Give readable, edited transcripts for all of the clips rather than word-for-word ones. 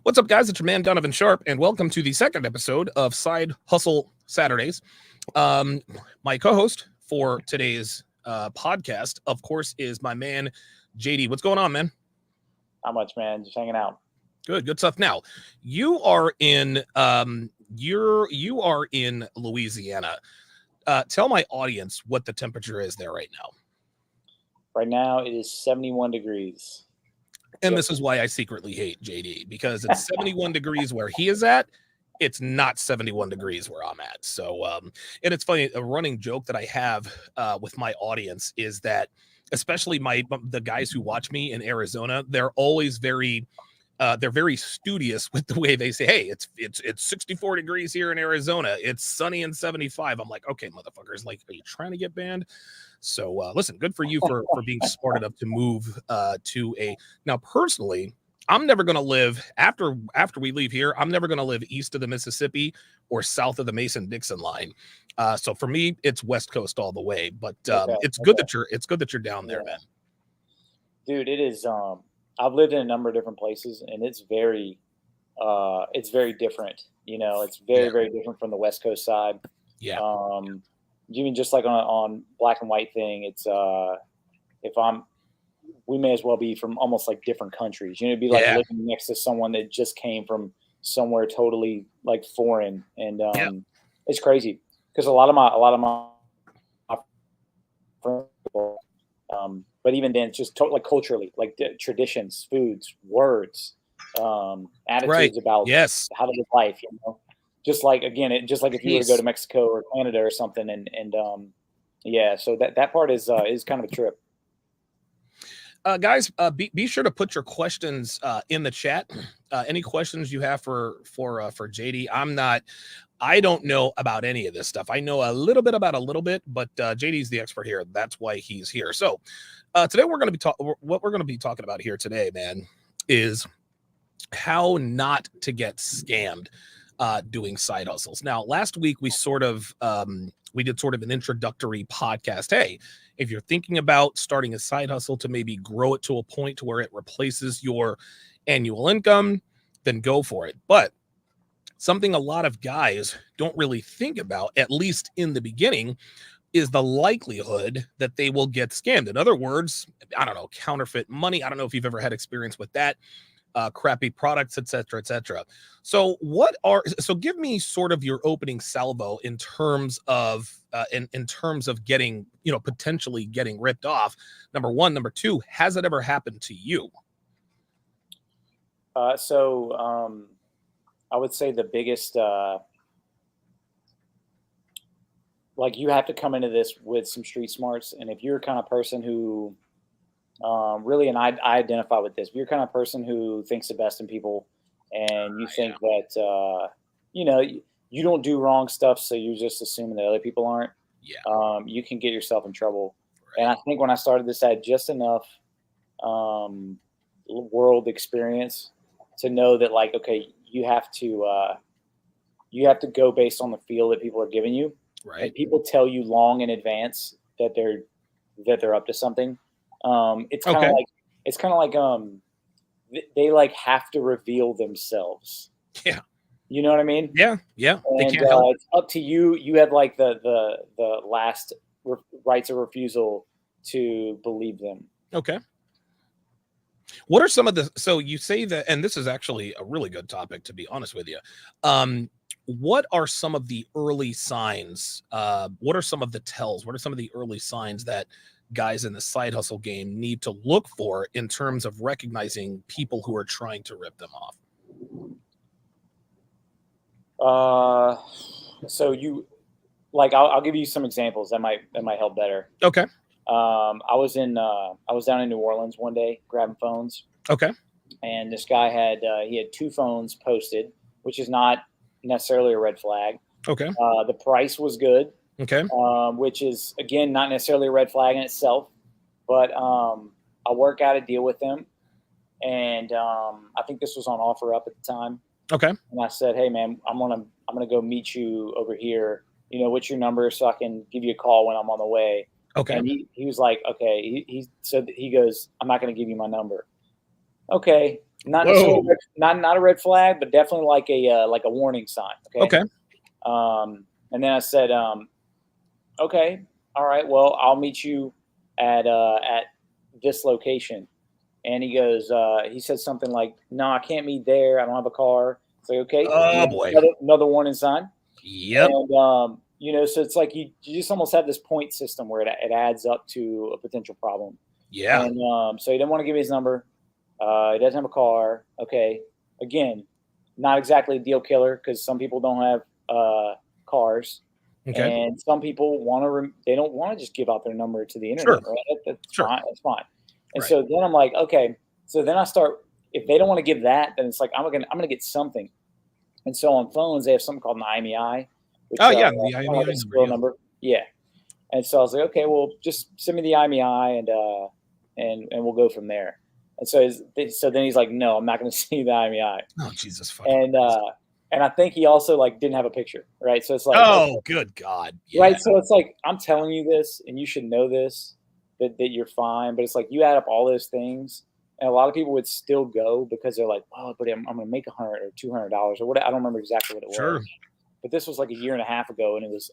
What's up, guys? It's your man, Donovan Sharpe, and welcome to the second episode of Side Hustle Saturdays. Um, my co-host for today's podcast, of course, is my man, JD. What's going on, man? Not much, man. Just hanging out. Good stuff. Now, you are in you are in Louisiana. Tell my audience what the temperature is there right now. Right now, it is 71 degrees. And this is why I secretly hate JD, because it's 71 degrees where he is at. It's not 71 degrees where I'm at. So, and it's funny, a running joke that I have with my audience is that, especially the guys who watch me in Arizona, they're always they're very studious with the way they say, hey, it's 64 degrees here in Arizona. It's sunny and 75. I'm like, okay, motherfuckers, like, are you trying to get banned? So listen, good for you for being smart enough to move to now personally, I'm never going to live after we leave here. I'm never going to live east of the Mississippi or south of the Mason-Dixon line. So for me, it's West Coast all the way, but it's good that you're down there, man. Dude, it is I've lived in a number of different places, and it's very different. You know, it's very different from the West Coast side. Yeah. Even just like on black and white thing, it's we may as well be from almost like different countries. You know, it'd be like living next to someone that just came from somewhere totally like foreign, and it's crazy because a lot of my friends, but even then, it's just like culturally, like traditions, foods, words, attitudes about how to live life. You know, just like just like if you were to go to Mexico or Canada or something, and so that part is kind of a trip. Guys, be sure to put your questions in the chat. Any questions you have for JD? I don't know about any of this stuff. I know a little bit about a little bit, but JD's the expert here. That's why he's here. So today what we're going to be talking about here today, man, is how not to get scammed doing side hustles. Now, last week we did sort of an introductory podcast. Hey, if you're thinking about starting a side hustle to maybe grow it to a point to where it replaces your annual income, then go for it. But something a lot of guys don't really think about, at least in the beginning, is the likelihood that they will get scammed. In other words, I don't know, counterfeit money. I don't know if you've ever had experience with that. Crappy products, etc., etc. So give me sort of your opening salvo in terms of getting, potentially getting ripped off. Number one. Number two, has it ever happened to you? I would say the biggest, like, you have to come into this with some street smarts, and if you're the kind of person who really, and I identify with this. If you're the kind of person who thinks the best in people, and you think that you don't do wrong stuff, so you're just assuming that other people aren't. Yeah. You can get yourself in trouble. Right. And I think when I started this, I had just enough world experience to know that, like, okay, you have to go based on the feel that people are giving you. Right. And people tell you long in advance that they're up to something. It's kind of like they like have to reveal themselves. Yeah. You know what I mean? Yeah. And they can't help. It's up to you. You have like the last rights of refusal to believe them. Okay. What are some of the, so you say that, and this is actually a really good topic, to be honest with you. What are some of the early signs? What are some of the tells? What are some of the early signs that guys in the side hustle game need to look for in terms of recognizing people who are trying to rip them off? So I'll give you some examples that might help better. Okay. I was down in New Orleans one day grabbing phones. Okay. And this guy had 2 phones posted, which is not necessarily a red flag. Okay. The price was good. Okay. Which is, again, not necessarily a red flag in itself, but I work out a deal with them, and I think this was on OfferUp at the time. Okay. And I said, hey man, I'm gonna go meet you over here. You know, what's your number so I can give you a call when I'm on the way? Okay. And he was like, okay. He said, he goes, I'm not gonna give you my number. Okay. Not necessarily Whoa. not a red flag, but definitely like a warning sign. Okay. Okay. And then I said, okay, all right, well, I'll meet you at this location. And he goes, he said something like, no, I can't meet there. I don't have a car. It's like, okay, Oh boy. another warning sign. Yep. And, so it's like you just almost have this point system where it adds up to a potential problem. Yeah. And so he didn't want to give me his number. He doesn't have a car. Okay. Again, not exactly a deal killer because some people don't have cars. Okay. And some people they don't want to just give out their number to the Sure. internet, right? That's Sure. fine. That's fine. And Right. so then I'm like, okay. So then I start, if they don't want to give that, then it's like, I'm going to get something. And so on phones, they have something called an IMEI, which Oh yeah, is the kind of like IMEI a number. serial Yeah. number. Yeah. And so I was like, okay, well, just send me the IMEI and we'll go from there. And so then he's like, no, I'm not going to see the IMEI. Oh Jesus fucking. And I think he also like didn't have a picture, right? So it's like, Oh good God. Yeah. right. So it's like, I'm telling you this and you should know this, that you're fine. But it's like you add up all those things. And a lot of people would still go because they're like, oh, but I'm going to make $100 or $200 or what. I don't remember exactly what it Sure. was. But this was like a year and a half ago. And it was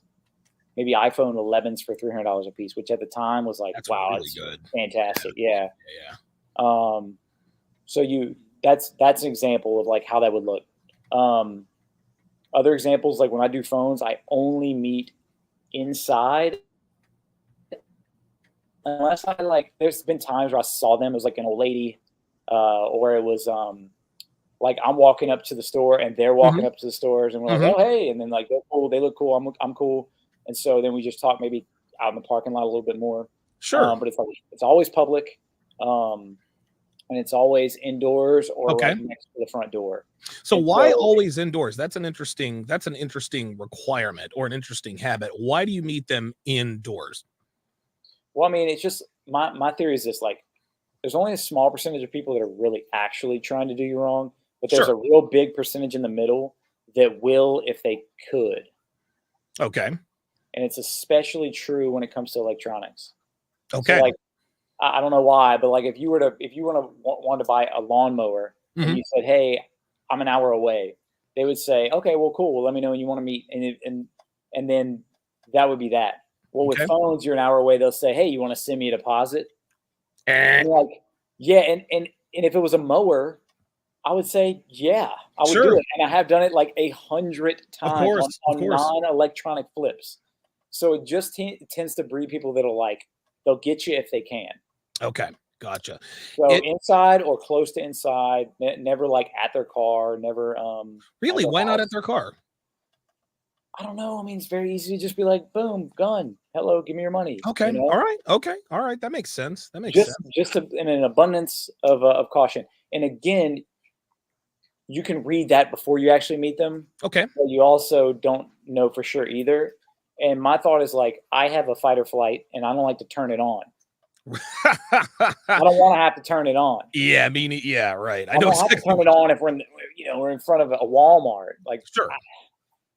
maybe iPhone 11s for $300 a piece, which at the time was like, That's wow, really it's good. fantastic. Yeah. Yeah. So that's an example of like how that would look. Other examples, like when I do phones, I only meet inside unless I like. There's been times where I saw them as like an old lady, or it was like I'm walking up to the store and they're walking up to the stores and we're like, oh hey, and then like they're cool, they look cool, I'm cool, and so then we just talk maybe out in the parking lot a little bit more. Sure. But it's always public. And it's always indoors or Okay. right next to the front door. So And why so- always indoors? That's an interesting requirement or an interesting habit. Why do you meet them indoors? Well, I mean, it's just my theory is this: like, there's only a small percentage of people that are really actually trying to do you wrong, but there's Sure. a real big percentage in the middle that will if they could. Okay. And it's especially true when it comes to electronics. Okay. So, like, I don't know why, but like if you want to buy a lawnmower and you said, "Hey, I'm an hour away," they would say, "Okay, well, cool. Well, let me know when you want to meet," and then that would be that. Well, with Okay. phones, you're an hour away. They'll say, "Hey, you want to send me a deposit?" Eh, And you're like, yeah, and if it was a mower, I would say, yeah, I would Sure. do it, and I have done it like 100 Of times course. Of on course. non-electronic flips. So it just tends to breed people that'll like they'll get you if they can. Okay. Gotcha. So It inside or close to inside, never like at their car, never really, their why not house. at their car? I don't know. I mean, it's very easy to just be like, boom, gun, hello, give me your money. Okay. You know? All right. Okay. All right. That makes sense. That makes sense. Just in an abundance of caution. And again, you can read that before you actually meet them, Okay. but you also don't know for sure either. And my thought is like, I have a fight or flight, and I don't like to turn it on. I don't want to have to turn it on. Yeah. Yeah. Right. I I know don't have to exactly. turn it on if we're in front of a Walmart. Like, Sure.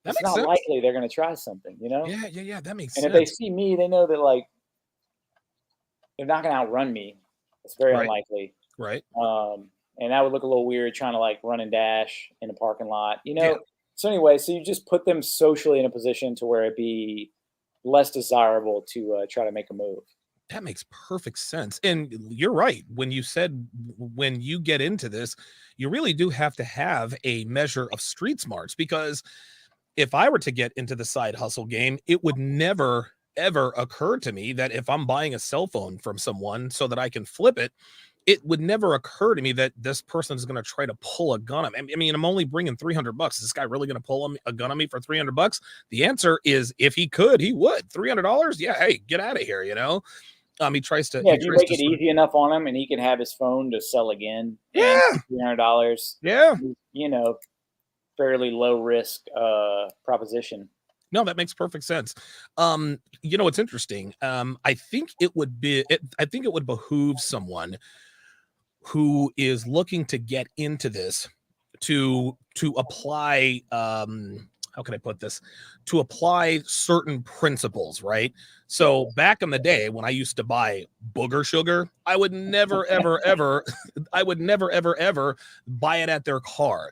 That it's makes not sense. likely they're going to try something, you know? Yeah. Yeah. Yeah. That makes And sense. if they see me, they know that like they're not going to outrun me. It's very Right. unlikely. Right. And that would look a little weird trying to like run and dash in a parking lot, you know? Yeah. So anyway, so you just put them socially in a position to where it'd be less desirable to try to make a move. That makes perfect sense. And you're right. When you said when you get into this, you really do have to have a measure of street smarts, because if I were to get into the side hustle game, it would never ever occur to me that if I'm buying a cell phone from someone so that I can flip it, it would never occur to me that this person is going to try to pull a gun on me. I mean, I'm only bringing $300. Is this guy really going to pull a gun on me for $300? The answer is, if he could, he would. $300? Yeah, hey, get out of here, you know? He tries to. Yeah, He if you tries make to it easy enough on him and he can have his phone to sell again. Yeah. And $300. Yeah. You know, fairly low risk proposition. No, that makes perfect sense. You know, it's interesting. I think it would behoove someone who is looking to get into this to apply how can I put this, to apply certain principles, right? So back in the day when I used to buy booger sugar, I would never, ever, ever, I would never, ever, ever buy it at their car.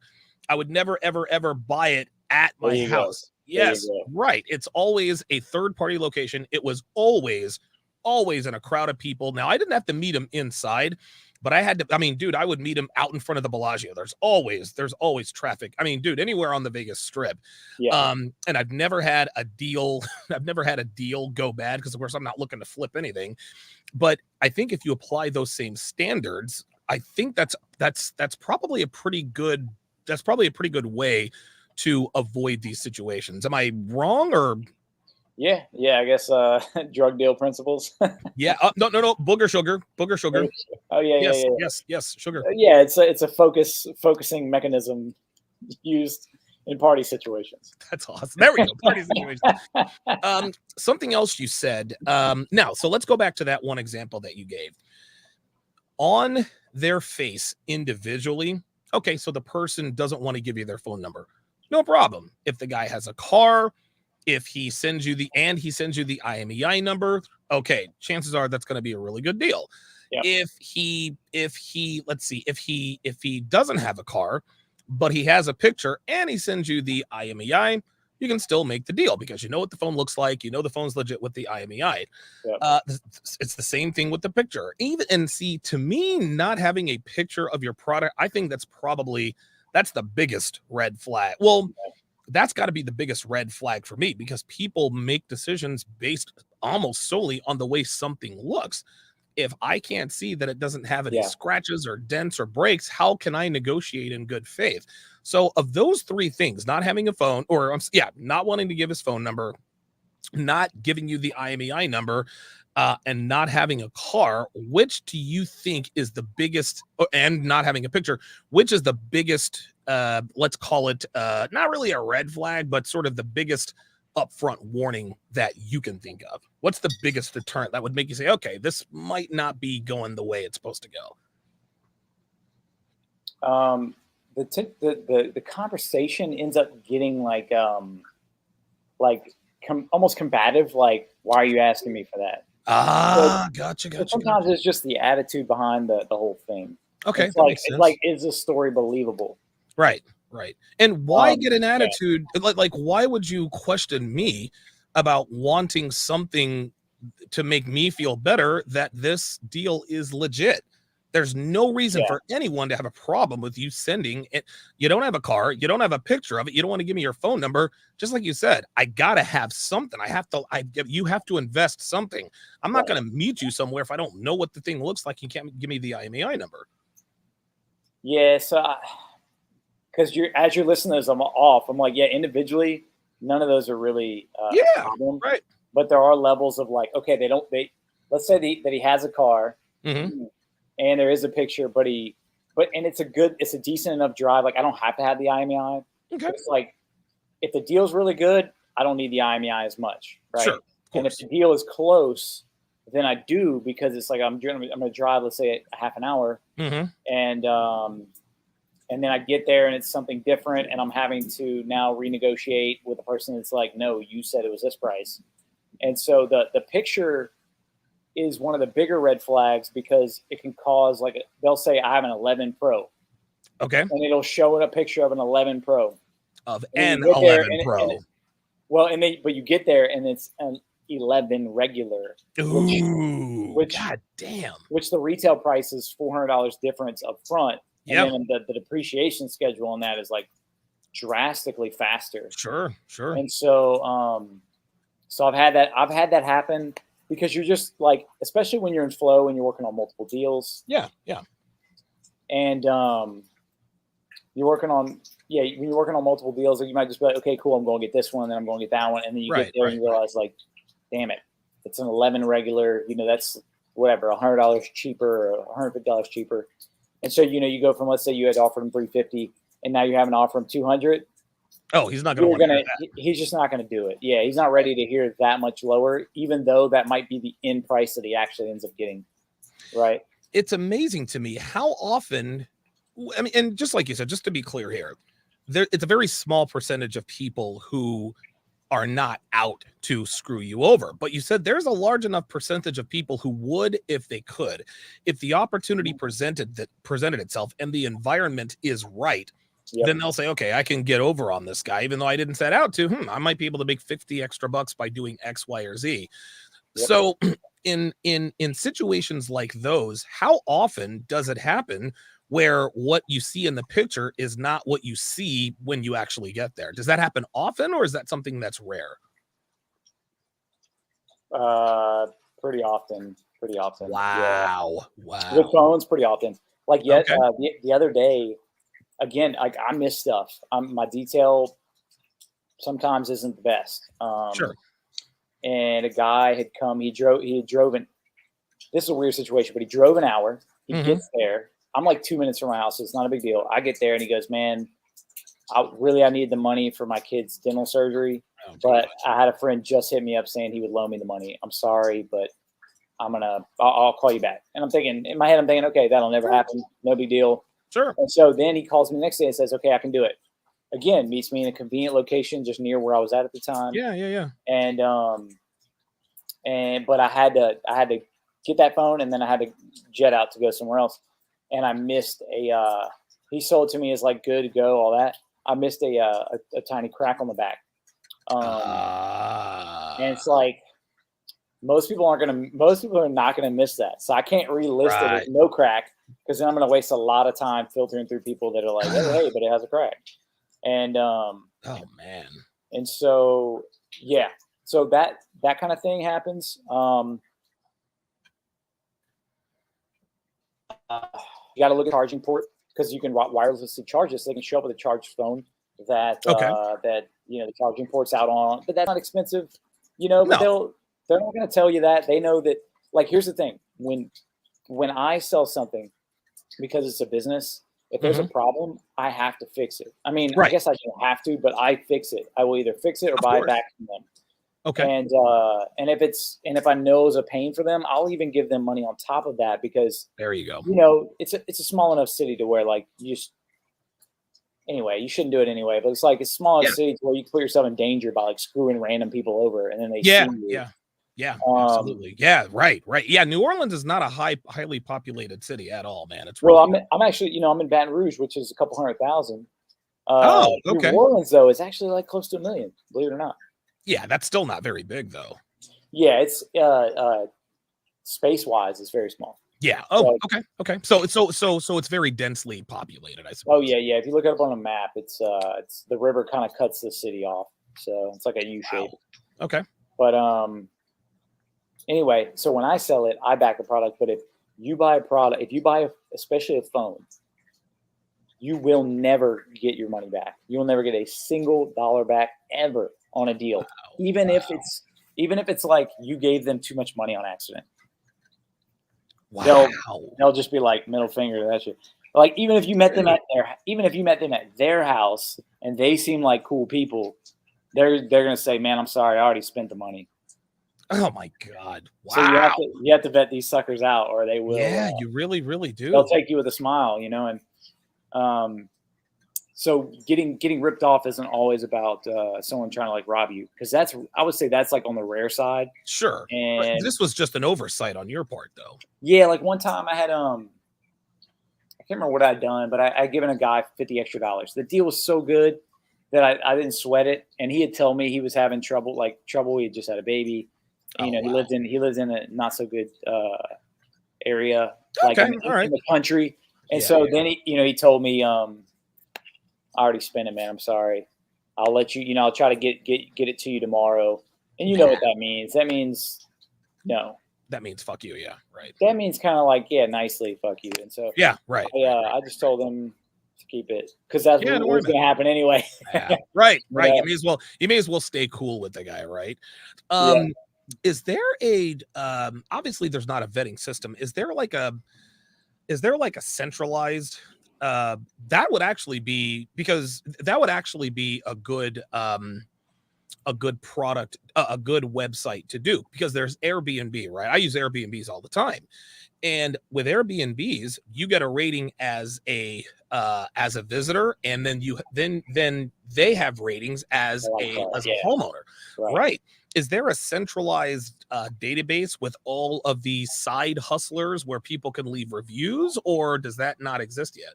I would never, ever, ever buy it at There my you go. house. There you Yes, go. right. It's always a third party location. It was always in a crowd of people. Now I didn't have to meet them inside, but I had to, I mean, dude, I would meet him out in front of the Bellagio. There's always traffic. I mean, dude, anywhere on the Vegas Strip. Yeah. And I've never had a deal. I've never had a deal go bad because, of course, I'm not looking to flip anything. But I think if you apply those same standards, I think that's probably a pretty good way to avoid these situations. Am I wrong or? Yeah. I guess drug deal principles. Yeah. No. Booger sugar. Oh yeah. Yes. Sugar. Yeah, it's a focusing mechanism used in party situations. That's awesome. There we go. Party situation. Something else you said. Now, so let's go back to that one example that you gave. On their face individually. Okay, so the person doesn't want to give you their phone number. No problem. If the guy has a car, if he sends you the IMEI number, okay, chances are that's going to be a really good deal. Yep. If he doesn't have a car, but he has a picture and he sends you the IMEI, you can still make the deal because you know what the phone looks like. You know the phone's legit with the IMEI. Yep. It's the same thing with the picture. To me, not having a picture of your product, I think that's the biggest red flag. Well, that's got to be the biggest red flag for me because people make decisions based almost solely on the way something looks. If I can't see that it doesn't have any scratches or dents or breaks, how can I negotiate in good faith? So of those three things, not having a phone not wanting to give his phone number, not giving you the IMEI number, and not having a car, which do you think is the biggest, and not having a picture, which is the biggest, let's call it, not really a red flag, but sort of the biggest upfront warning that you can think of? What's the biggest deterrent that would make you say, okay, this might not be going the way it's supposed to go? The conversation ends up getting almost combative. Like, why are you asking me for that? Gotcha. Sometimes it's just the attitude behind the whole thing. Okay, it's like, is this story believable? Right. And why get an attitude? Like, why would you question me about wanting something to make me feel better that this deal is legit? There's no reason for anyone to have a problem with you sending it. You don't have a car. You don't have a picture of it. You don't want to give me your phone number. Just like you said, I got to have something. You have to invest something. I'm not going to meet you somewhere if I don't know what the thing looks like. You can't give me the IMEI number. Yeah. So, because as you're listening to this, I'm off. I'm like, individually, none of those are really a problem. Right. But there are levels of like, okay, let's say that he has a car. Mm-hmm. And there is a picture, but it's a decent enough drive. Like, I don't have to have the IMEI. Okay. It's like, if the deal's really good, I don't need the IMEI as much, right? Sure. And if the deal is close, then I do, because it's like I'm going to drive, let's say, a half an hour, and then I get there and it's something different, and I'm having to now renegotiate with the person that's like, no, you said it was this price, and so the picture is one of the bigger red flags because it can cause, like, they'll say I have an 11 Pro. Okay. And it'll show a picture of an 11 Pro. Of an 11 Pro. But you get there and it's an 11 regular. Which God damn. Which the retail price is $400 difference up front. Yep. And then the depreciation schedule on that is like drastically faster. Sure. And so I've had that happen. Because you're just like, especially when you're in flow and you're working on multiple deals. Yeah. And when you're working on multiple deals, you might just be like, okay, cool, I'm going to get this one, then I'm going to get that one. And then you get there and you realize, like, damn it, it's an 11 regular, that's whatever, $100 cheaper or $150 cheaper. And so, you go from, let's say you had offered him $350 and now you have an offer him $200. Oh, he's not going to. He's just not going to do it. Yeah, he's not ready to hear that much lower, even though that might be the end price that he actually ends up getting. Right. It's amazing to me how often. I mean, and just like you said, just to be clear here, it's a very small percentage of people who are not out to screw you over. But you said there's a large enough percentage of people who would if they could. If the opportunity presented itself and the environment is right, then they'll say, okay, I can get over on this guy, even though I didn't set out to. I might be able to make 50 extra bucks by doing X, Y, or Z. So in situations like those, how often does it happen where what you see in the picture is not what you see when you actually get there? Does that happen often, or is that something that's rare? Pretty often. Wow. Yeah. Wow. With phones, pretty often. Like the other day, again, like I miss stuff. My detail sometimes isn't the best. Sure. And a guy had come. He had drove in. This is a weird situation, but he drove an hour. He gets there. I'm like 2 minutes from my house, so it's not a big deal. I get there and he goes, "Man, I need the money for my kid's dental surgery, but I had a friend just hit me up saying he would loan me the money. I'm sorry, but I'll call you back." And I'm thinking, in my head, okay, that'll never happen. No big deal. Sure. And so then he calls me the next day and says, "Okay, I can do it." Again, meets me in a convenient location just near where I was at the time. Yeah. But I had to get that phone, and then I had to jet out to go somewhere else. And I missed he sold it to me as like good to go, all that. I missed a tiny crack on the back. And it's like, most people are not going to miss that. So I can't relist it with no crack, because then I'm going to waste a lot of time filtering through people that are like, hey, but it has a crack. And, oh man. And so, yeah, so that kind of thing happens. You got to look at charging port, because you can wirelessly charge this. So they can show up with a charged phone that the charging port's out on, but that's not expensive, But they're not going to tell you that. They know that. Like, here's the thing: when I sell something, because it's a business, if there's a problem, I have to fix it. I mean, I guess I don't have to, but I fix it. I will either fix it or buy it back from them. Okay. And if I know it's a pain for them, I'll even give them money on top of that, because there you go. It's a small enough city to where, like, you shouldn't do it anyway. But it's like a small enough city to where you can put yourself in danger by like screwing random people over, and then they sue you. Yeah, absolutely. Yeah, right. Yeah, New Orleans is not a highly populated city at all, man. It's really I'm actually, I'm in Baton Rouge, which is a couple 100,000. Okay. New Orleans, though, is actually like close to 1 million, believe it or not. Yeah, that's still not very big, though. Yeah, it's space-wise, it's very small. Yeah. Oh, okay. So it's very densely populated, I suppose. Oh yeah. If you look it up on a map, it's the river kind of cuts the city off, so it's like a U shape. Wow. Okay. But anyway, so when I sell it, I back the product. But if you buy a product, especially a phone, you will never get your money back. You will never get a single dollar back ever on a deal, even if it's like you gave them too much money on accident. Wow. They'll just be like, middle finger to that shit. Like, even if you met them at their house and they seem like cool people, they're gonna say, "Man, I'm sorry, I already spent the money." Oh my God! Wow. So you have to vet these suckers out, or they will. Yeah, you really, really do. They'll take you with a smile, and so getting ripped off isn't always about someone trying to like rob you, because I would say that's like on the rare side. Sure. And but this was just an oversight on your part, though. Yeah, like one time I had I can't remember what I'd done, but I'd given a guy $50 extra. The deal was so good that I didn't sweat it, and he had told me he was having trouble. He had just had a baby. Wow. He lives in a not so good area, like in the country. And then he told me, "I already spent it, man. I'm sorry. I'll let you. I'll try to get it to you tomorrow." And you know what that means? That means no. That means fuck you, yeah, right. That means kind of like, yeah, nicely, fuck you. And so right. I just told him to keep it, because that's what was going to happen anyway. Right. You may as well stay cool with the guy, right? Is there obviously there's not a vetting system. Is there like a centralized that would actually be a good a good product, a good website to do, because there's Airbnb, right? I use Airbnbs all the time. And with Airbnbs, you get a rating as a visitor, and then they have ratings as a Yeah. homeowner, Right. right? Is there a centralized database with all of the side hustlers where people can leave reviews, or does that not exist yet?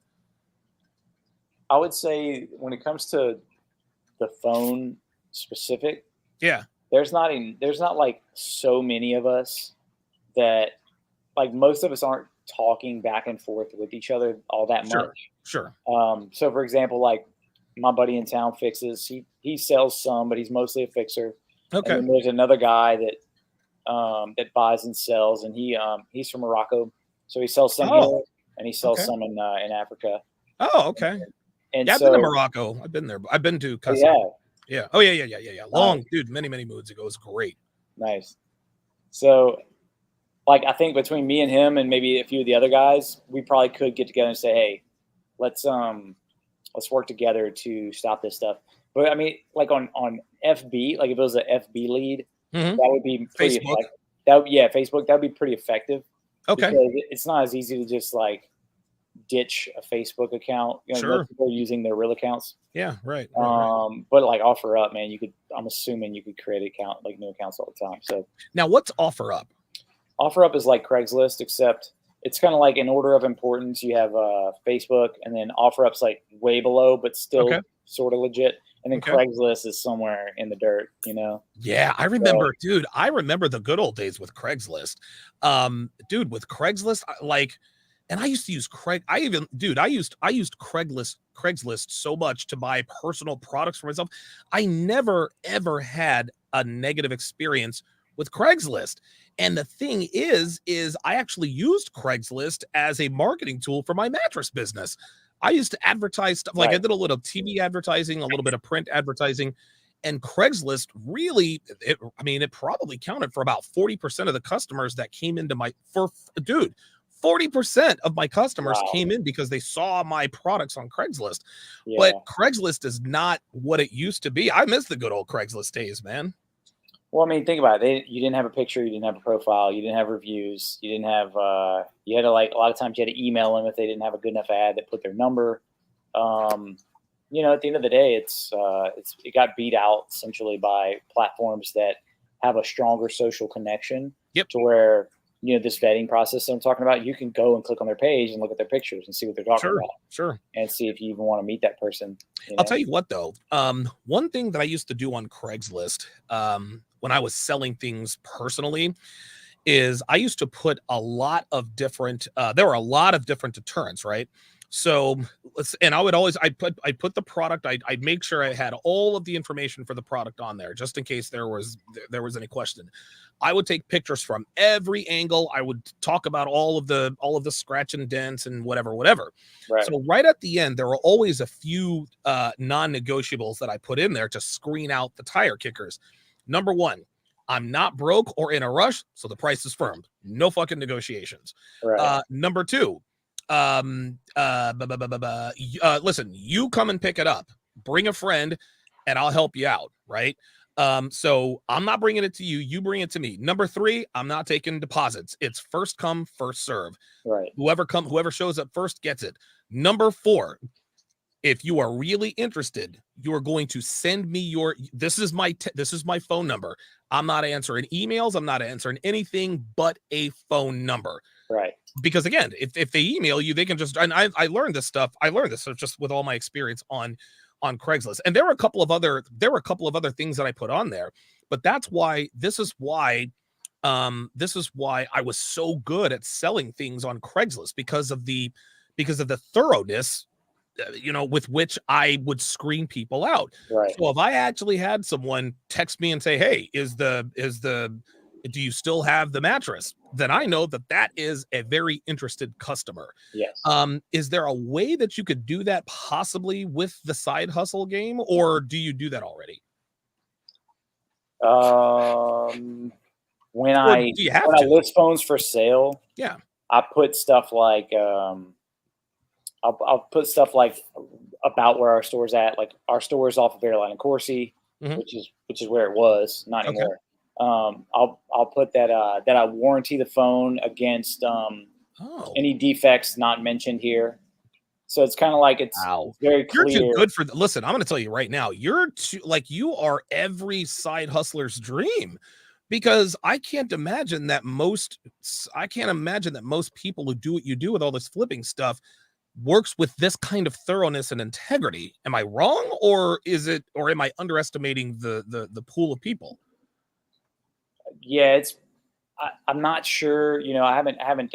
I would say when it comes to the phone specific, Yeah, there's not like so many of us that, like, most of us aren't talking back and forth with each other all that sure, much. sure. So for example, like my buddy in town fixes, he sells some, but he's mostly a fixer. And Okay. then there's another guy that buys and sells, and he's from Morocco, so he sells some Oh, here and he sells okay. some in Africa. Oh, okay. And Yeah, I've been to so Morocco. I've been there. I've been to Casa. yeah, Yeah. Oh, yeah, yeah, yeah, yeah, yeah. nice, Long, dude, many moons ago. It was great. nice. So like I think between me and him and maybe a few of the other guys, we probably could get together and say, hey, let's work together to stop this stuff. But I mean, like on FB, like if it was an FB lead, Hmm. that would be pretty Facebook. effective. Facebook, that would be pretty effective Okay. because it's not as easy to just like ditch a Facebook account. You know, Sure. most people are using their real accounts. Yeah. Right. But like OfferUp, man, I'm assuming you could create account like new accounts all the time. So Now, what's OfferUp? OfferUp is like Craigslist, except it's kind of like in order of importance. You have Facebook, and then OfferUp's like way below, but still Okay. sort of legit. And then Okay. Craigslist is somewhere in the dirt, you know? Yeah, I remember, dude. I remember the good old days with Craigslist. Dude, with Craigslist, and I used to use I used Craigslist so much to buy personal products for myself. I never ever had a negative experience with Craigslist. And the thing is I actually used Craigslist as a marketing tool for my mattress business. I used to advertise stuff, like I Right. did a little TV advertising, a little bit of print advertising, and Craigslist really, it probably counted for about 40% of the customers that came into dude, 40% of my customers Wow. came in because they saw my products on Craigslist. But Yeah. Craigslist is not what it used to be. I miss the good old Craigslist days, man. Well, I mean, think about it. You didn't have a picture, you didn't have a profile, you didn't have reviews, you didn't have. You had to, like, a lot of times you had to email them if they didn't have a good enough ad that put their number. Um, at the end of the day, it got beat out essentially by platforms that have a stronger social connection. Yep. To where, this vetting process that I'm talking about, you can go and click on their page and look at their pictures and see what they're talking Sure, about sure. and see if you even want to meet that person. I'll tell you what, though. One thing that I used to do on Craigslist, when I was selling things personally, is I used to put a lot of different. There were a lot of different deterrents, right? So and I would always I put the product. I'd make sure I had all of the information for the product on there, just in case there was any question. I would take pictures from every angle. I would talk about all of the scratch and dents and whatever. Right. So right at the end, there were always a few non-negotiables that I put in there to screen out the tire kickers. Number one, I'm not broke or in a rush, so the price is firm. No fucking negotiations. Right. Number two, listen, you come and pick it up. Bring a friend, and I'll help you out, right? So I'm not bringing it to you. You bring it to me. Number three, I'm not taking deposits. It's first come, first serve. Right. Whoever shows up first gets it. Number four, if you are really interested, you are going to send me this is my phone number. I'm not answering emails. I'm not answering anything but a phone number. Right. Because again, if they email you, they can just, and I learned this stuff. I learned this just with all my experience on Craigslist. And there were a couple of other things that I put on there, but this is why I was so good at selling things on Craigslist, because of the thoroughness, with which I would screen people out. Right. So if I actually had someone text me and say, "Hey, do you still have the mattress?" Then I know that is a very interested customer. Yes. Is there a way that you could do that possibly with the side hustle game, or do you do that already? When Or I do you have when I to? list phones for sale, Yeah. I put stuff like I'll put stuff like about where our store's at. Like, our store is off of Airline and Corsi. which is where it was, not Okay. anymore. I'll put that that I warranty the phone against Oh, any defects not mentioned here. So it's kind of like wow. it's very You're too clear. good for listen, I'm gonna tell you right now, you're too like you are every side hustler's dream because I can't imagine that most people who do what you do with all this flipping stuff works with this kind of thoroughness and integrity. Am I wrong, or am I underestimating the pool of people? Yeah, I'm not sure. You know, I haven't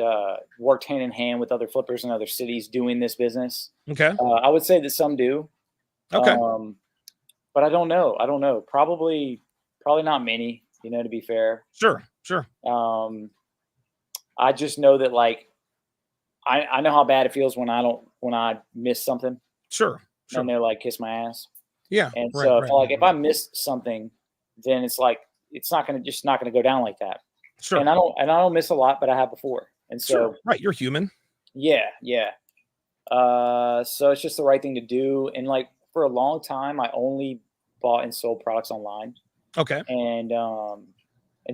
worked hand in hand with other flippers in other cities doing this business. Okay. I would say that some do, Okay. um, but I don't know. I don't know. Probably not many. You know, to be fair, Sure. Sure. um, I just know that like I know how bad it feels when I miss something Sure. and Sure. they're like kiss my ass. Yeah. And Right. so Right. Right. if I Right. miss something, then it's like it's not gonna go down like that. Sure. And I don't miss a lot, but I have before. And Sure. so Right. You're human. yeah, yeah. So it's just the right thing to do. And like for a long time, I only bought and sold products online, Okay. and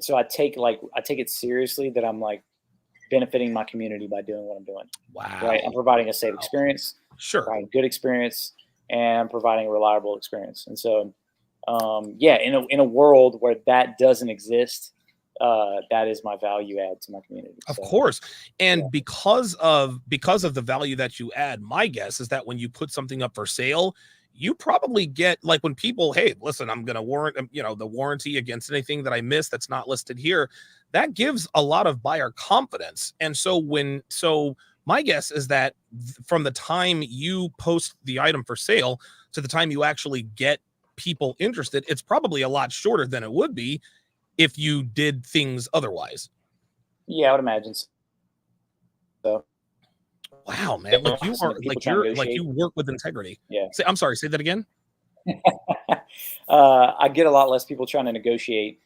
so I take it seriously that I'm like benefiting my community by doing what I'm doing. Right, I'm Wow. providing a safe Wow. experience, Sure. providing good experience, and providing a reliable experience. And so, yeah, in a world where that doesn't exist, that is my value add to my community. Of So course. yeah, And because of the value that you add, my guess is that when you put something up for sale, you probably get like when people, hey, listen, I'm going to warrant, the warranty against anything that I miss that's not listed here. That gives a lot of buyer confidence. And so my guess is that from the time you post the item for sale to the time you actually get people interested, it's probably a lot shorter than it would be if you did things otherwise. yeah, I would imagine so. Wow, man, like you are People like trying to you negotiate. work with integrity. Yeah, I'm sorry, say that again? I get a lot less people trying to negotiate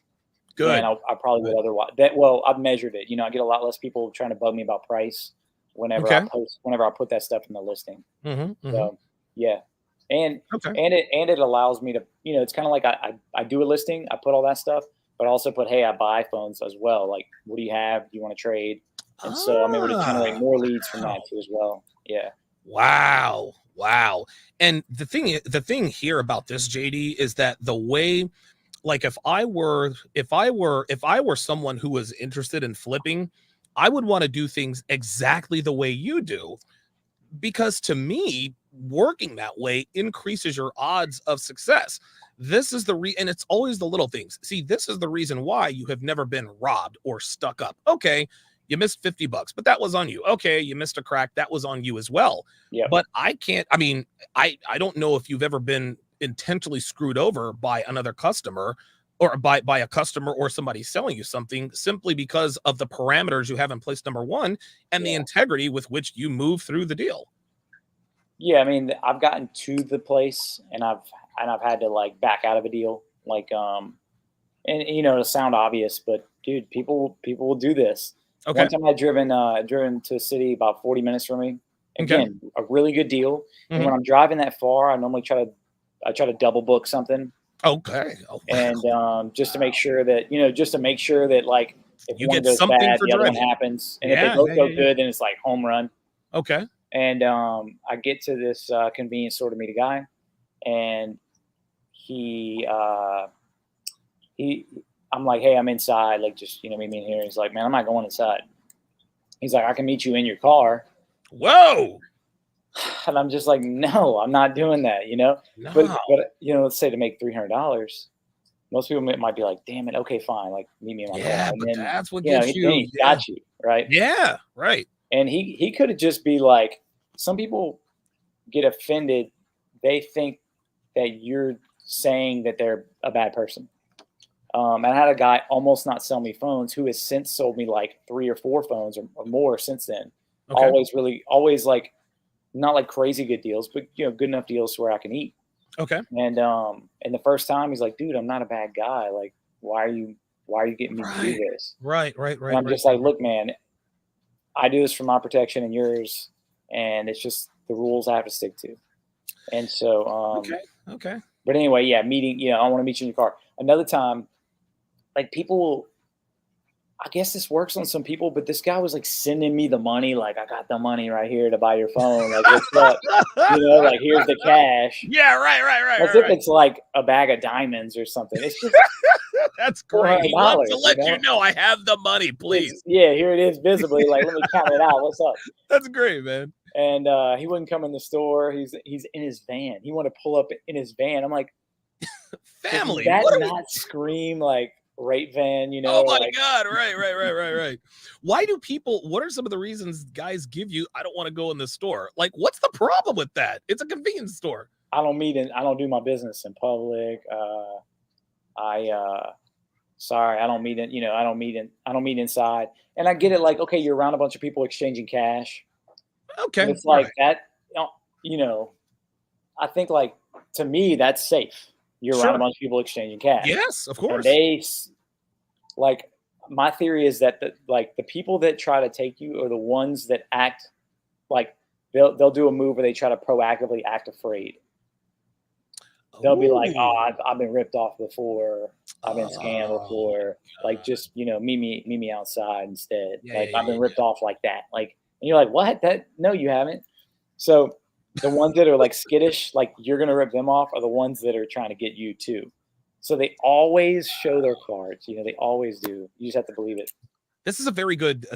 than Good, I probably would good. otherwise. That well, I've measured it. You know, I get a lot less people trying to bug me about price Okay. whenever I put that stuff in the listing. Mhm, mhm. So yeah, and Okay. it allows me to, you know, it's kind of like I do a listing, I put all that stuff, but I also put, hey, I buy phones as well. Like, what do you have? Do you want to trade? And so I'm able to generate Ah, more leads from that wow. too as well. Yeah, Wow, wow. And the thing here about this, JD, is that the way like if I were someone who was interested in flipping, I would wanna do things exactly the way you do. Because to me, working that way increases your odds of success. This is and it's always the little things. See, this is the reason why you have never been robbed or stuck up. Okay, you missed 50 bucks, but that was on you. Okay, you missed a crack, that was on you as well. yep, But I can't, I mean, I don't know if you've ever been intentionally screwed over by another customer or by a customer or somebody selling you something simply because of the parameters you have in place, number one, and the yeah. integrity with which you move through the deal. Yeah, I mean, I've gotten to the place and I've had to like back out of a deal. Like and you know, to sound obvious, but dude, people will do this. One Okay. time I driven to a city about 40 minutes from me. Okay. Again, a really good deal. And Mhm. when I'm driving that far, I try to double book something, Okay. Oh, and wow. just to make sure that, you know, just to make sure that like if You one get goes something bad, for the other one driving. happens, and if they Yeah, both yeah, go yeah, yeah. good, then it's like home run. Okay. And I get to this convenience store to meet a guy, and he he I'm like, hey, I'm inside, like just, you know, meet me in here. He's like, man, I'm not going inside. He's like, I can meet you in your car. Whoa. And I'm just like, no, I'm not doing that, you know. No. But you know, let's say to make $300, most people might be like, damn it, okay, fine, like meet me in my car. Yeah, And but then, that's what you know, gets then you. he's Yeah. got you, right? Yeah. Right. And he could have just be like, some people get offended. They think that you're saying that they're a bad person. And I had a guy almost not sell me phones who has since sold me like 3 or 4 phones or more since then. Okay. Always like not like crazy good deals, but you know, good enough deals to where I can eat. Okay. And the first time he's like, dude, I'm not a bad guy. Like, why are you getting me to do Right. this? Right. Right. And Right. I'm Right. just Right. like, look, man, I do this for my protection and yours, and it's just the rules I have to stick to. And so, Okay. Okay. But anyway, yeah, meeting. I want to meet you in your car. Another time, like people. I guess this works on some people, but this guy was like sending me the money. Like, I got the money right here to buy your phone. Like, what's up? Like, here's the cash. Yeah, right, right, right, As right, if right. it's like a bag of diamonds or something. It's just That's great. He wants to $400. let you know I have the money, please. Yeah, here it is visibly. Like, let me count it out. What's up? That's great, man. And he wouldn't come in the store. He's in his van. He wanted to pull up in his van. I'm like, Family. does that What are we? not scream like rape van? Oh my Like, God. Right, right, right, right, right. Why do people, what are some of the reasons guys give you, I don't want to go in the store? Like, what's the problem with that? It's a convenience store. I don't do my business in public. Sorry, I don't meet it. I don't meet inside. And I get it. Like, okay, you're around a bunch of people exchanging cash. Okay. And it's like right. that. I think like to me that's safe. You're around a bunch of people exchanging cash. Yes, of And course. like my theory is that the people that try to take you are the ones that act like they'll do a move where they try to proactively act afraid. They'll be like, "Oh, I've been ripped off before. I've been scammed before. Like, just meet me outside instead. I've been ripped off like that. Like, and you're like, what? No, you haven't. So the ones that are like skittish, like you're gonna rip them off, are the ones that are trying to get you too. So they always show their cards. They always do. You just have to believe it. This is a very good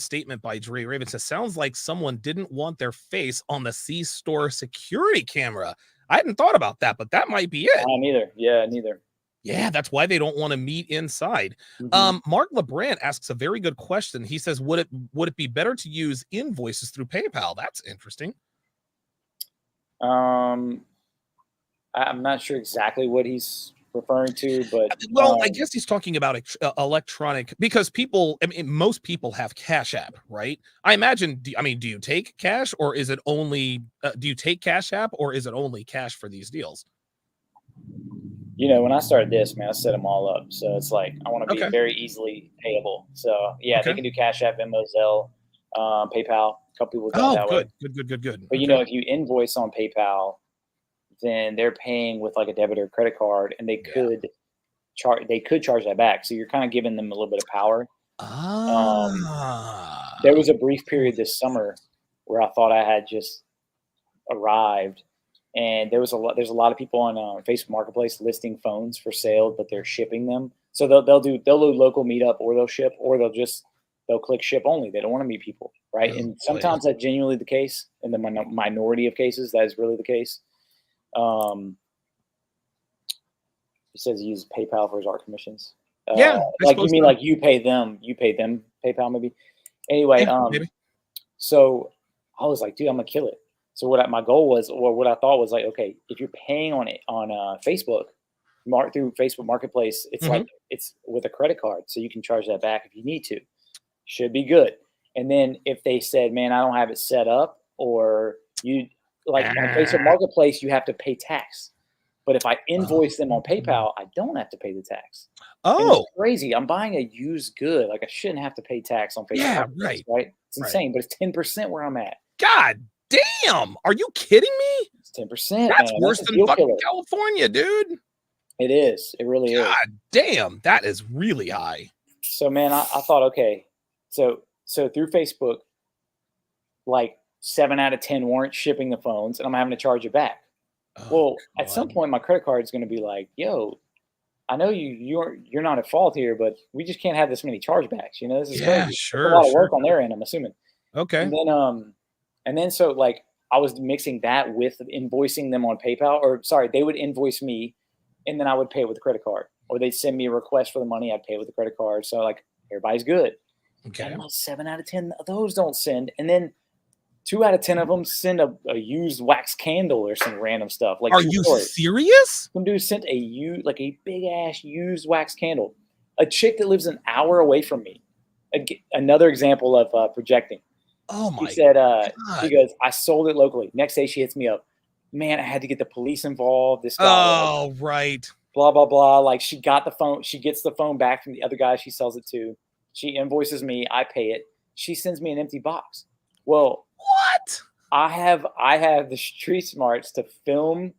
statement by Dre Raven. It sounds like someone didn't want their face on the C-store security camera. I hadn't thought about that, but that might be it. Neither. Yeah, neither. Yeah, that's why they don't want to meet inside. Mark LeBrand asks a very good question. He says, would it be better to use invoices through PayPal? That's interesting. I'm not sure exactly what he's referring to, but I guess he's talking about electronic, because most people have Cash App, right? I imagine. Do you take cash, or is it only? Do you take Cash App, or is it only cash for these deals? When I started this, man, I set them all up. So it's like I want to be very easily payable. So yeah, they can do Cash App, Venmo, Zelle, PayPal. A couple people do that way. Good. But if you invoice on PayPal, then they're paying with like a debit or credit card, and they could charge that back. So you're kind of giving them a little bit of power. There was a brief period this summer where I thought I had just arrived, and there's a lot of people on Facebook Marketplace listing phones for sale, but they're shipping them. So they'll do local meetup, or they'll ship, or they'll click ship only. They don't want to meet people, right? And sometimes that's genuinely the case. In the minority of cases, that is really the case. He says he uses PayPal for his art commissions. Like you mean like you pay them PayPal maybe. Anyway, maybe. So I was like, dude, I'm gonna kill it. So my goal was, or what I thought was like, okay, if you're paying on Facebook, through Facebook Marketplace, it's like it's with a credit card, so you can charge that back if you need to. Should be good. And then if they said, man, I don't have it set up, or you like on Facebook Marketplace, you have to pay tax. But if I invoice them on PayPal, I don't have to pay the tax. Oh, crazy! I'm buying a used good. Like I shouldn't have to pay tax on Facebook. Yeah, right. It's insane, but it's 10% where I'm at. God damn! Are you kidding me? It's 10%. That's worse than fucking California, dude. It is. It really is. God damn, that is really high. So man, I thought, okay, so through Facebook, like 7 out of 10 weren't shipping the phones, and I'm having to charge it back. Well, at some point, my credit card is going to be like, "Yo, I know you're not at fault here, but we just can't have this many chargebacks. This is crazy. Sure, a lot of work on their end, I'm assuming." Okay. And then so like I was mixing that with invoicing them on PayPal, or sorry, they would invoice me, and then I would pay with a credit card, or they'd send me a request for the money, I'd pay with a credit card. So like everybody's good. Okay. And about 7 out of 10 of those don't send, and then 2 out of 10 of them send a used wax candle or some random stuff. Like, are you serious? Some dude sent a big ass used wax candle. A chick that lives an hour away from me. Another example of projecting. Oh my! He said, he goes, I sold it locally. Next day she hits me up. Man, I had to get the police involved. This guy. Oh, right. Blah blah blah. Like she got the phone. She gets the phone back from the other guy she sells it to. She invoices me. I pay it. She sends me an empty box. Well, what? I have the street smarts to film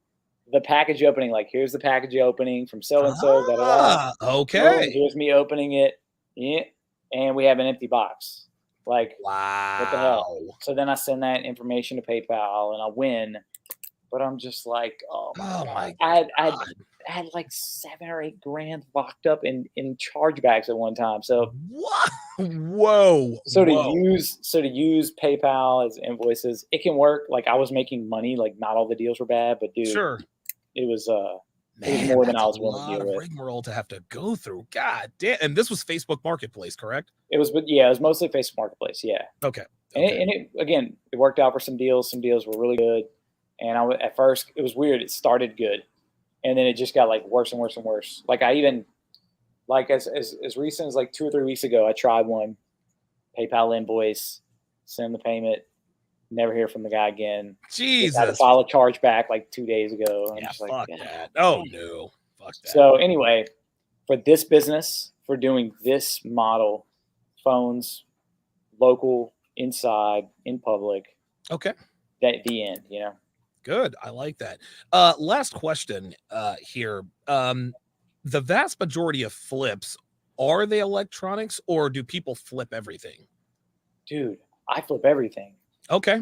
the package opening, like here's the package opening from so and so, da da da. Ah, Boom, okay. here's me opening it. Yeah, and we have an empty box. Like, what the hell? Wow. So then I send that information to PayPal and I win. But I'm just like, oh my Oh god! my God. I had like 7 or 8 grand locked up in chargebacks at one time. So What? Whoa. so to Whoa. use so to use PayPal as invoices, it can work. Like I was making money. Like not all the deals were bad, but dude, Sure. it was Man, more than that's I a was willing to lot deal of with. rigmarole to have to go through. God damn. And this was Facebook Marketplace, correct? But yeah, it was mostly Facebook Marketplace. Yeah, Okay. and Okay. again, it worked out for some deals. Some deals were really good, and at first it was weird. It started good, and then it just got like worse and worse and worse. Like I even like as recent as like 2 or 3 weeks ago, I tried one PayPal invoice, send the payment, never hear from the guy again. Just had to Jesus. file a charge back like 2 days ago. And I'm Yeah, just like, fuck "God that. Oh damn." no. Fuck that. So anyway, for this business, for doing this model, phones, local, inside, in public, Okay. that the end, you know. Good. I like that. Last question here. The vast majority of flips, are they electronics or do people flip everything? Dude, I flip everything. Okay.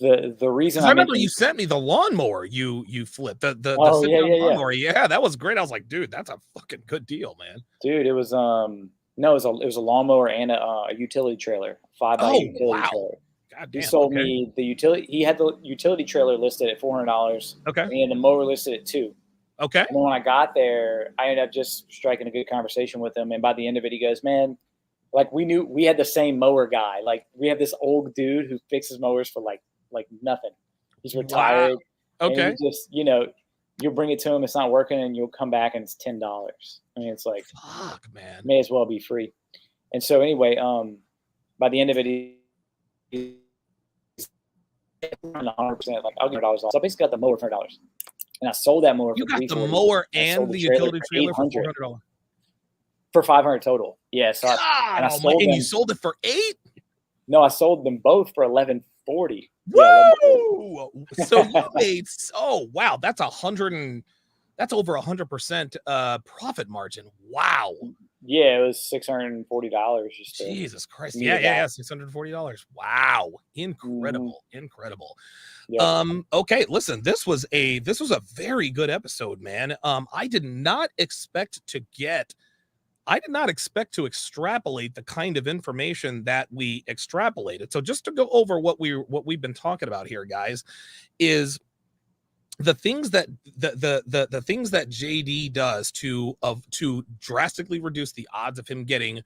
The reason 'Cause I I remember you mentioned, sent me the lawnmower you flipped, the oh sit yeah, down yeah, yeah, lawnmower. Yeah, that was great. I was like, dude, that's a fucking good deal, man. dude, it was no, it was a lawnmower and a utility trailer, 5 by 8 Oh utility wow. trailer. God He damn. sold Okay. me the utility. He had the utility trailer listed at $400, Okay. and he had the mower listed at 2. Okay. And then when I got there, I ended up just striking a good conversation with him. And by the end of it, he goes, "Man, like we knew we had the same mower guy. Like we have this old dude who fixes mowers for like nothing. He's Wow. retired, and he Okay. just you'll bring it to him. It's not working, and you'll come back and it's $10. I mean, it's like Fuck, man. may as well be free. And so anyway, by the end of it, he's 100%. Like I'll give $100 off. So I basically got the mower for $100, and I sold that mower You for got the 340. mower And I sold and the the trailer utility for trailer for 800 $400. for 500 total. Yeah. So God, I oh my, sold and them. you sold it for 8? No, I sold them both for 1140. Yeah, 1140. Woo! So you made, oh wow, that's that's over 100% profit margin. Wow. Yeah, it was $640 just to Jesus Christ. meet Yeah, it yeah, out. yeah. $640. Wow. Mm-hmm. Incredible. Incredible. Yep. Okay, listen, this was a very good episode, man. I did not expect to extrapolate the kind of information that we extrapolated. So just to go over what we've been talking about here, guys, is the things that the things that JD does to drastically reduce the odds of him getting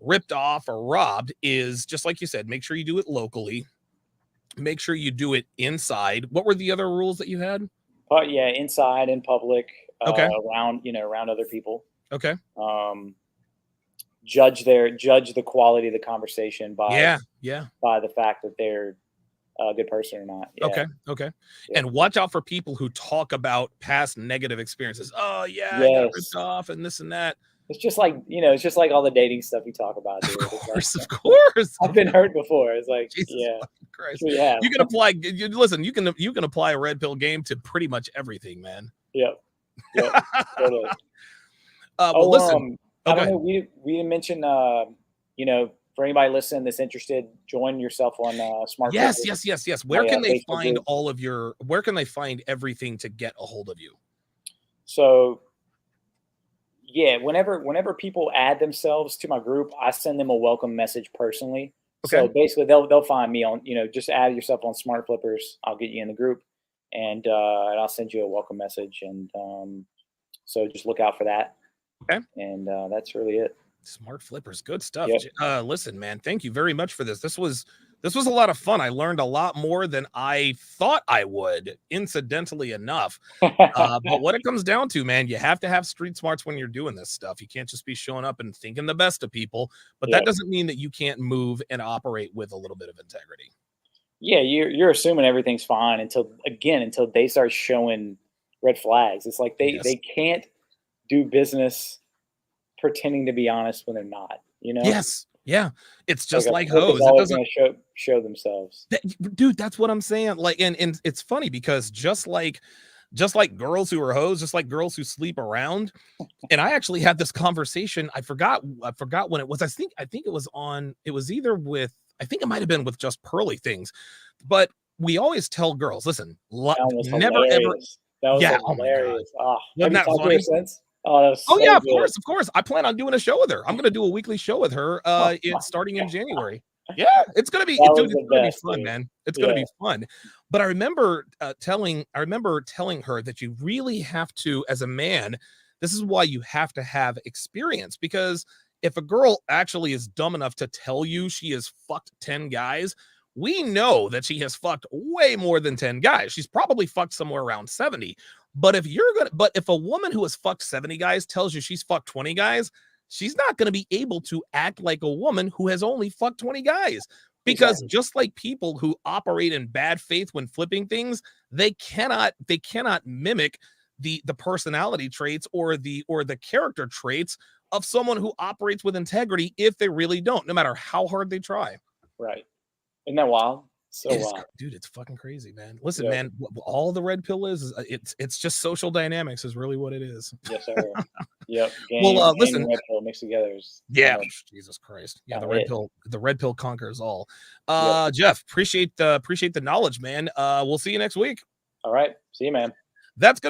ripped off or robbed is just like you said, make sure you do it locally, make sure you do it inside. What were the other rules that you had? But yeah, inside in public, Okay. around other people. Okay. Judge the quality of the conversation by Yeah. by the fact that they're a good person or not. Yeah. Okay. Yeah. And watch out for people who talk about past negative experiences. Oh yeah, I got ripped Yes. off and this and that. It's just like it's just like all the dating stuff you talk about, dude. Of course. I've been hurt before. It's like, Jesus yeah, Christ. sure you have. You can apply. Listen, you can apply a red pill game to pretty much everything, man. Yep. Totally. Well, listen. I don't know. We didn't mention. For anybody listening that's interested, join yourself on Smart. Yes. Where can they Facebook find group. where can they find everything to get a hold of you? So, yeah, whenever people add themselves to my group, I send them a welcome message personally. Okay. So basically, they'll find me on, just add yourself on Smart Flippers. I'll get you in the group, and I'll send you a welcome message. And so just look out for that. Okay. And that's really it. Smart Flippers, good stuff. Yep. Listen, man, thank you very much for this. This was a lot of fun. I learned a lot more than I thought I would, incidentally enough. But what it comes down to, man, you have to have street smarts when you're doing this stuff. You can't just be showing up and thinking the best of people, but that doesn't mean that you can't move and operate with a little bit of integrity. Yeah, you're assuming everything's fine until they start showing red flags. It's like they can't do business pretending to be honest when they're not, Yes. Yeah. It's just like hoes. It always doesn't going to show themselves. dude, that's what I'm saying. Like, and it's funny because just like just like girls who are hoes, just like girls who sleep around. And I actually had this conversation. I forgot when it was. I think it was on. It was either with. I think it might have been with Just Pearly Things, but we always tell girls, listen, That was never ever. hilarious. That was Yeah. Oh my god. hilarious. Oh, have Wasn't you that talked to her funny? since? Oh, that was Oh so yeah, of good. course, of course. I plan on doing a show with her. I'm gonna do a weekly show with her. Oh It's my starting in God. January. Yeah, it's gonna be, That dude. was It's the gonna be best, fun, dude. man. It's gonna Yeah. be fun. But I remember telling her that you really have to, as a man, this is why you have to have experience, because if a girl actually is dumb enough to tell you she has fucked 10 guys, we know that she has fucked way more than 10 guys. She's probably fucked somewhere around 70. But if a woman who has fucked 70 guys tells you she's fucked 20 guys, she's not going to be able to act like a woman who has only fucked 20 guys. Because Exactly. just like people who operate in bad faith when flipping things, they cannot mimic the personality traits or the character traits of someone who operates with integrity if they really don't, no matter how hard they try. Right. Isn't that wild? So It is, wild. dude. It's fucking crazy, man. Listen, Yep. man. All the red pill is it's just social dynamics is really what it is. Yes, sir. Yep. Well, Game listen. and red pill mixed together is Yeah, kind of Jesus Christ. Yeah, kind of it. the red pill conquers all. Yep. Jeff, appreciate the knowledge, man. We'll see you next week. All right. See you, man. That's gonna